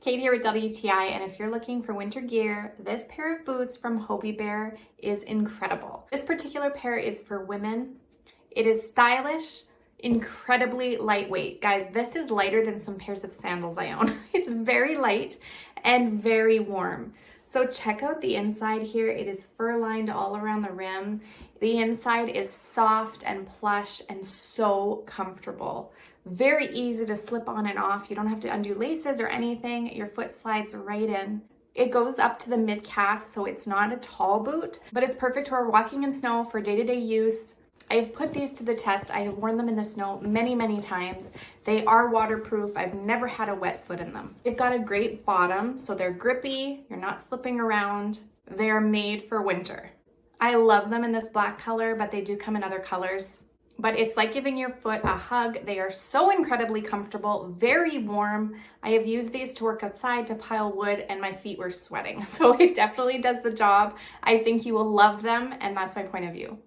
Kate here with WTI, and if you're looking for winter gear, this pair of boots from HOBIBEAR is incredible. This particular pair is for women. It is stylish, incredibly lightweight. Guys, this is lighter than some pairs of sandals I own. It's very light and very warm. So check out the inside here. It is fur-lined all around the rim. The inside is soft and plush and so comfortable. Very easy to slip on and off. You don't have to undo laces or anything. Your foot slides right in. It goes up to the mid-calf, so it's not a tall boot, but it's perfect for walking in snow for day-to-day use. I've put these to the test. I have worn them in the snow many, many times. They are waterproof. I've never had a wet foot in them. They've got a great bottom, so they're grippy. You're not slipping around. They're made for winter. I love them in this black color, but they do come in other colors. But it's like giving your foot a hug. They are so incredibly comfortable, very warm. I have used these to work outside to pile wood and my feet were sweating. So it definitely does the job. I think you will love them, and that's my point of view.